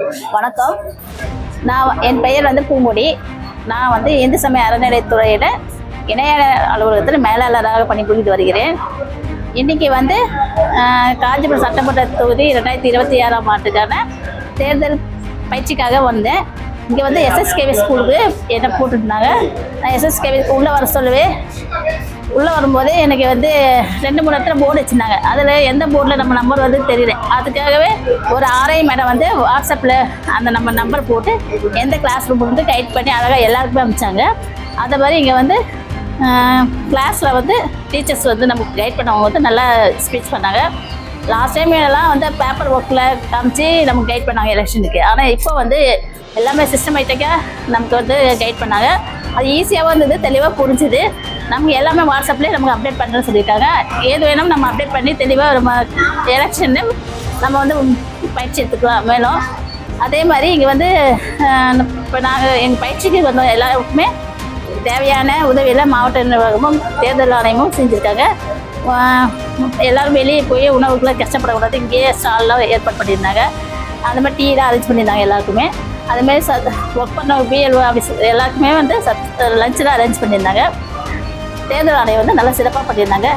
வணக்கம். என் பெயர் வந்து பூங்கொடி. நான் வந்து இந்து சமய அறநிலையத்துறையில் இணைய அலுவலகத்தில் மேலாளராக பணிபுரிந்து வருகிறேன். இன்றைக்கி வந்து காஞ்சிபுரம் சட்டமன்ற தொகுதி 2026ஆம் ஆண்டுக்கான தேர்தல் பயிற்சிக்காக வந்தேன். இங்கே வந்து எஸ்எஸ்கேவி ஸ்கூலுக்கு என்னை போட்டுருந்தாங்க. நான் எஸ்எஸ்கேவி உள்ளே வர சொல்லுவேன். உள்ளே வரும்போது எனக்கு வந்து 2-3 இடத்துல போர்டு வச்சுருந்தாங்க. அதில் எந்த போர்டில் நம்ம நம்பர் வந்து தெரியல. அதுக்காகவே ஒரு ஆர்ஐ மேடம் வந்து வாட்ஸ்அப்பில் அந்த நம்ம நம்பர் போட்டு எந்த கிளாஸ் ரூம் வந்து கைட் பண்ணி அழகாக எல்லாருக்குமே அனுப்பிச்சாங்க. அதே மாதிரி இங்கே வந்து கிளாஸில் வந்து டீச்சர்ஸ் வந்து நமக்கு கைட் பண்ணவங்க வந்து நல்லா ஸ்பீச் பண்ணாங்க. லாஸ்ட் டைம் எல்லாம் வந்து பேப்பர் ஒர்க்கில் காமிச்சு நமக்கு கைட் பண்ணாங்க எலெக்ஷனுக்கு. ஆனால் இப்போ வந்து எல்லாமே சிஸ்டமேட்டிக்காக நமக்கு வந்து கைட் பண்ணாங்க. அது ஈஸியாகவும் இருந்தது, தெளிவாக புரிஞ்சுது. நமக்கு எல்லாமே வாட்ஸ்அப்லேயே நமக்கு அப்டேட் பண்ணுறேன்னு சொல்லியிருக்காங்க. ஏது வேணும் நம்ம அப்டேட் பண்ணி தெளிவாக நம்ம எலெக்ஷன்னு நம்ம வந்து பயிற்சி எடுத்துக்கலாம் மேலும். அதே மாதிரி இங்கே வந்து இப்போ நாங்கள் எங்கள் பயிற்சிக்கு வந்த எல்லாருக்குமே தேவையான உதவியில் மாவட்ட நிர்வாகமும் தேர்தல் ஆணையமும் செஞ்சுருக்காங்க. எல்லோரும் வெளியே போய் உணவுக்குலாம் கஷ்டப்படக்கூடாது, இங்கேயே ஸ்டால்லாம் ஏற்பாடு பண்ணியிருந்தாங்க. அந்த மாதிரி டீலாம் அரேஞ்ச் பண்ணியிருந்தாங்க எல்லாருக்குமே. அதுமாரி ஒர்க் பண்ண பிஎல்ஓ ஆஃபீஸ் எல்லாருக்குமே வந்து லஞ்செலாம் அரேஞ்ச் பண்ணியிருந்தாங்க. தேர்தல் ஆணையம் வந்து நல்லா சிறப்பாக பண்ணியிருந்தாங்க.